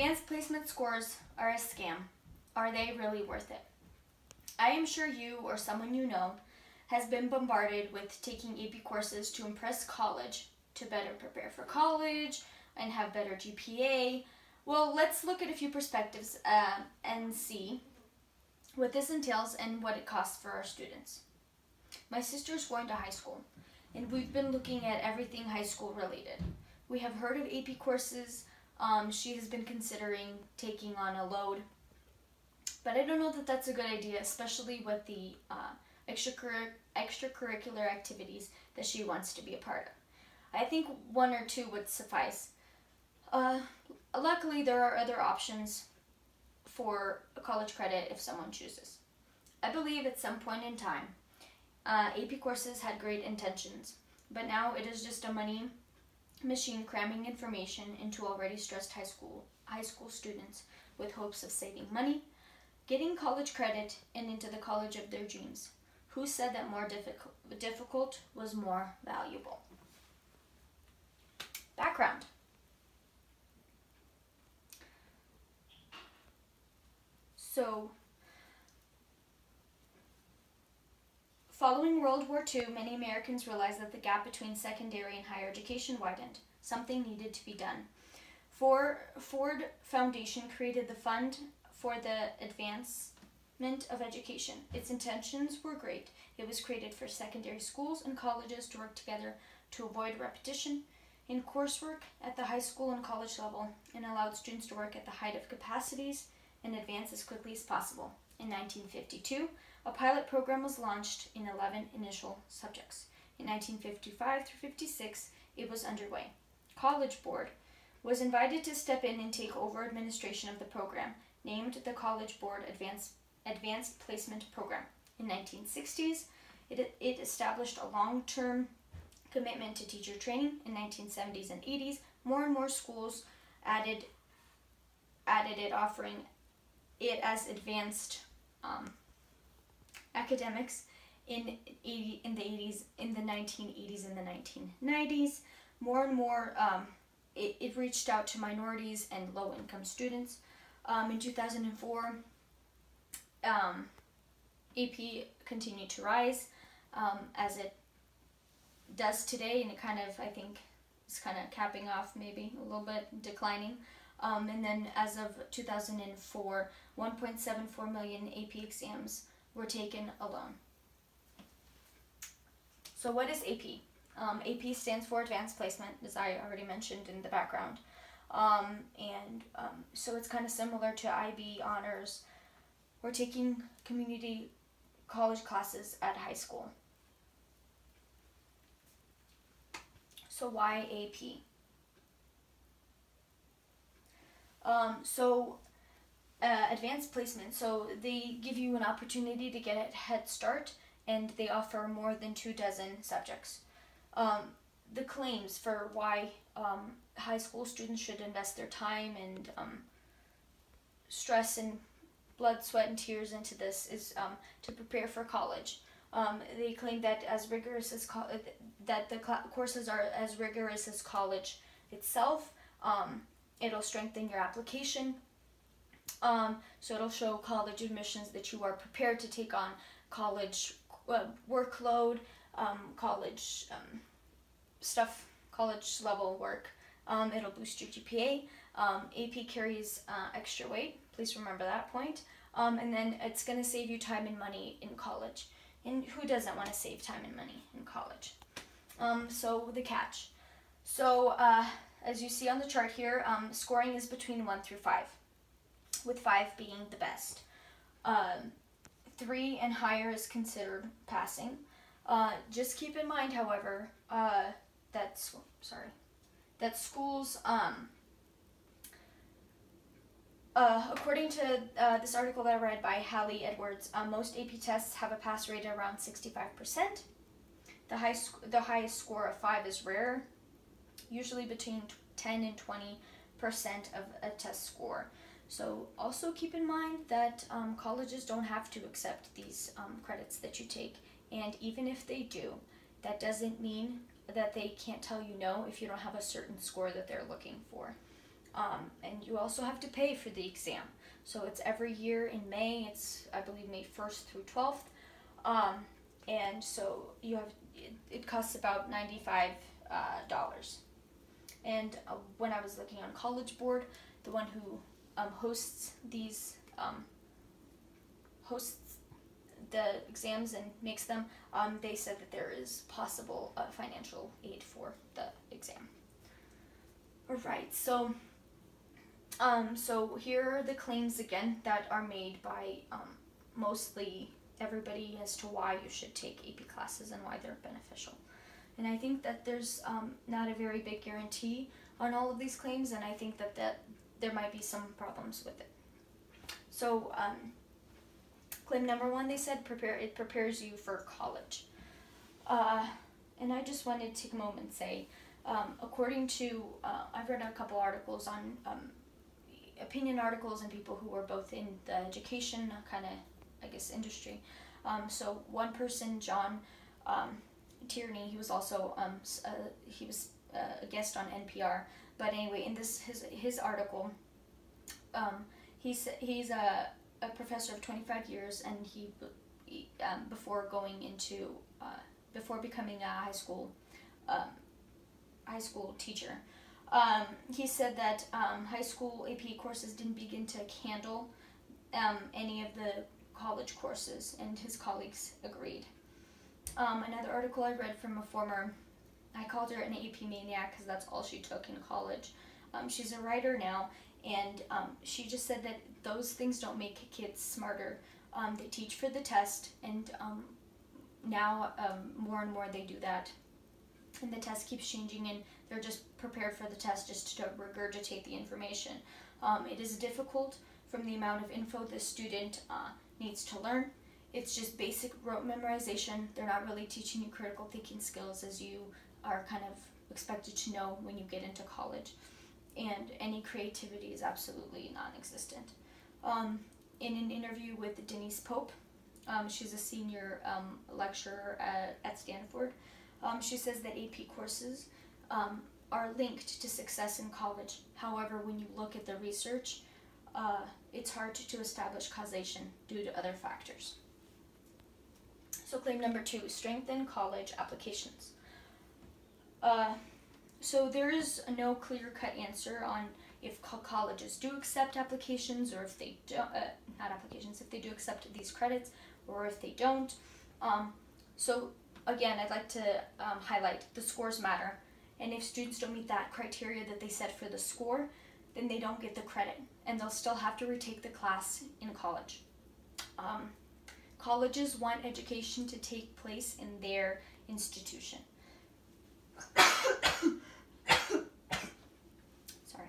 Advanced placement scores are a scam. Are they really worth it? I am sure you or someone you know has been bombarded with taking AP courses to impress college, to better prepare for college, and have better GPA. Well, let's look at a few perspectives and see what this entails and what it costs for our students. My sister's going to high school, and we've been looking at everything high school related. We have heard of AP courses. She has been considering taking on a load, but I don't know that that's a good idea, especially with the extracurricular activities that she wants to be a part of. I think one or two would suffice. Luckily, there are other options for a college credit if someone chooses. I believe at some point in time, AP courses had great intentions, but now it is just a money machine cramming information into already stressed high school students with hopes of saving money, getting college credit, and into the college of their dreams. Who said that more difficult was more valuable? Background. So, following World War II, many Americans realized that the gap between secondary and higher education widened. Something needed to be done. Ford Foundation created the Fund for the Advancement of Education. Its intentions were great. It was created for secondary schools and colleges to work together to avoid repetition in coursework at the high school and college level, and allowed students to work at the height of capacities and advance as quickly as possible. In 1952, a pilot program was launched in 11 initial subjects. In 1955 through 56, it was underway. College Board was invited to step in and take over administration of the program, named the College Board Advanced Placement Program. In 1960s, it established a long-term commitment to teacher training. In 1970s and 80s, more and more schools added it, offering it as advanced academics in the 1980s and the 1990s. More and more, it reached out to minorities and low-income students. In 2004, AP continued to rise as it does today, and it kind of, I think, is kind of capping off, maybe a little bit declining. And then as of 2004, 1.74 million AP exams were taken alone. So what is AP? AP stands for Advanced Placement, as I already mentioned in the background. So it's kind of similar to IB honors. We're taking community college classes at high school. So why AP? Advanced placement. So they give you an opportunity to get a head start, and they offer more than 24 subjects. The claims for why high school students should invest their time and stress and blood, sweat, and tears into this is to prepare for college. They claim that the courses are as rigorous as college itself. It'll strengthen your application. So it'll show college admissions that you are prepared to take on college workload, college stuff, college level work. It'll boost your GPA. AP carries extra weight. Please remember that point. And then it's going to save you time and money in college. And who doesn't want to save time and money in college? So the catch. So as you see on the chart here, scoring is between 1 through 5, with 5 being the best. 3 and higher is considered passing. Just keep in mind, however, that schools, according to this article that I read by Hallie Edwards, most AP tests have a pass rate around 65%. The highest score of 5 is rare, usually between 10 and 20% of a test score. So also keep in mind that colleges don't have to accept these credits that you take, and even if they do, that doesn't mean that they can't tell you no if you don't have a certain score that they're looking for. And you also have to pay for the exam. So it's every year in May. It's, I believe, May 1st through 12th. And so it costs about $95. And when I was looking on College Board, the one who hosts the exams and makes them, they said that there is possible financial aid for the exam. All right, so here are the claims again that are made by mostly everybody as to why you should take AP classes and why they're beneficial. And I think that there's not a very big guarantee on all of these claims, and I think that there might be some problems with it. So claim number 1, they said it prepares you for college. And I just wanted to take a moment and say, according to, I've read a couple articles on opinion articles and people who were both in the education kind of, I guess, industry. So one person, John Tierney, he was also a guest on NPR. But anyway, in this his article, he's a professor of 25 years, and he before becoming a high school teacher, he said that high school AP courses didn't begin to handle any of the college courses, and his colleagues agreed. Another article I read from a former, I called her an AP maniac because that's all she took in college. She's a writer now, and she just said that those things don't make kids smarter. They teach for the test, and now more and more they do that. And the test keeps changing, and they're just prepared for the test just to regurgitate the information. It is difficult from the amount of info the student needs to learn. It's just basic rote memorization. They're not really teaching you critical thinking skills as you are kind of expected to know when you get into college. And any creativity is absolutely non-existent. In an interview with Denise Pope, she's a senior lecturer at Stanford, she says that AP courses are linked to success in college. However, when you look at the research, it's hard to establish causation due to other factors. So claim number 2, strengthen college applications. So there is no clear-cut answer on if colleges do accept applications, or if they don't, not applications, if they do accept these credits, or if they don't. So again, I'd like to highlight the scores matter. And if students don't meet that criteria that they set for the score, then they don't get the credit, and they'll still have to retake the class in college. Colleges want education to take place in their institution. Sorry.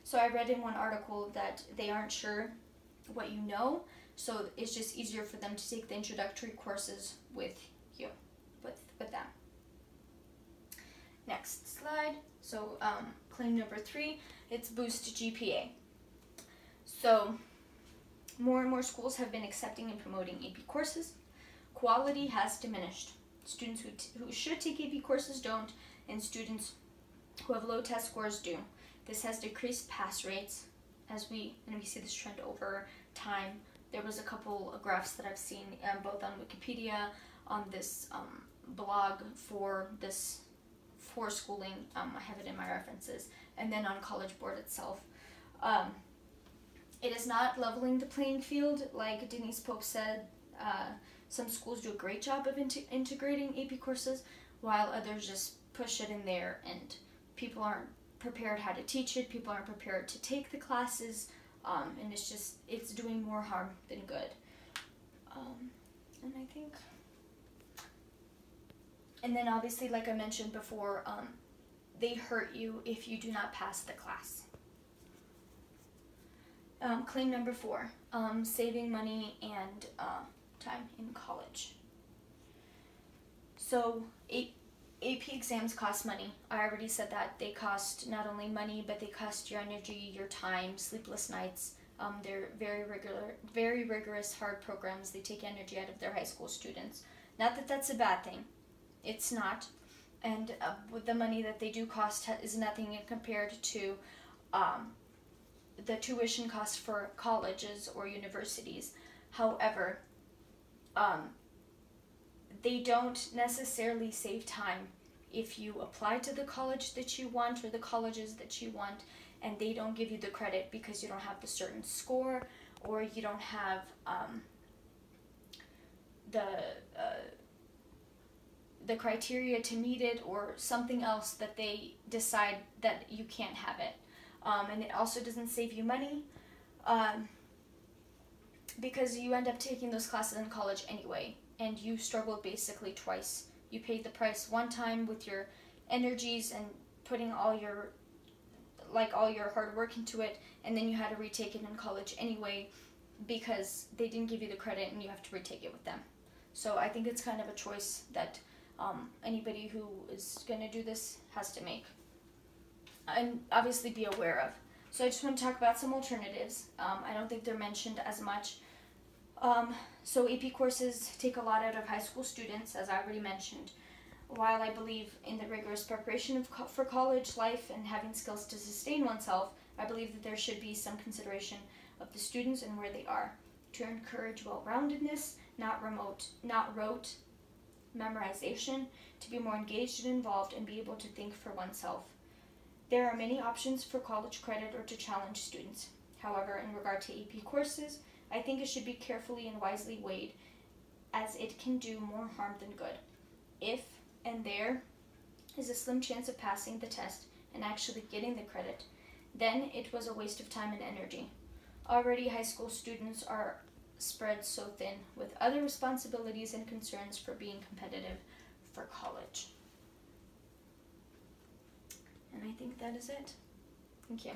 So I read in one article that they aren't sure what you know, so it's just easier for them to take the introductory courses with you, with them. Next slide. So claim number 3, it's boost GPA. So more and more schools have been accepting and promoting AP courses. Quality has diminished. Students who should take AP courses don't, and students who have low test scores do. This has decreased pass rates, and we see this trend over time. There was a couple of graphs that I've seen both on Wikipedia, on this blog for schooling. I have it in my references, and then on College Board itself. It is not leveling the playing field, like Denise Pope said. Some schools do a great job of integrating AP courses, while others just push it in there, and people aren't prepared how to teach it. People aren't prepared to take the classes, and it's doing more harm than good. And I think, and then obviously, like I mentioned before, they hurt you if you do not pass the class. Claim number 4, saving money and time in college. So AP exams cost money. I already said that. They cost not only money, but they cost your energy, your time, sleepless nights. They're very rigorous, hard programs. They take energy out of their high school students. Not that that's a bad thing. It's not. and with the money that they do cost is nothing compared to the tuition cost for colleges or universities. However, they don't necessarily save time if you apply to the college that you want or the colleges that you want, and they don't give you the credit because you don't have the certain score, or you don't have the criteria to meet it, or something else that they decide that you can't have it. And it also doesn't save you money because you end up taking those classes in college anyway, and you struggled basically twice. You paid the price one time with your energies and putting all your hard work into it, and then you had to retake it in college anyway because they didn't give you the credit and you have to retake it with them. So I think it's kind of a choice that anybody who is going to do this has to make and obviously be aware of. So I just want to talk about some alternatives. I don't think they're mentioned as much. So AP courses take a lot out of high school students, as I already mentioned. While I believe in the rigorous preparation for college life and having skills to sustain oneself, I believe that there should be some consideration of the students and where they are to encourage well-roundedness, not rote memorization, to be more engaged and involved and be able to think for oneself. There are many options for college credit or to challenge students. However, in regard to AP courses, I think it should be carefully and wisely weighed, as it can do more harm than good. If and there is a slim chance of passing the test and actually getting the credit, then it was a waste of time and energy. Already high school students are spread so thin with other responsibilities and concerns for being competitive for college. And I think that is it. Thank you.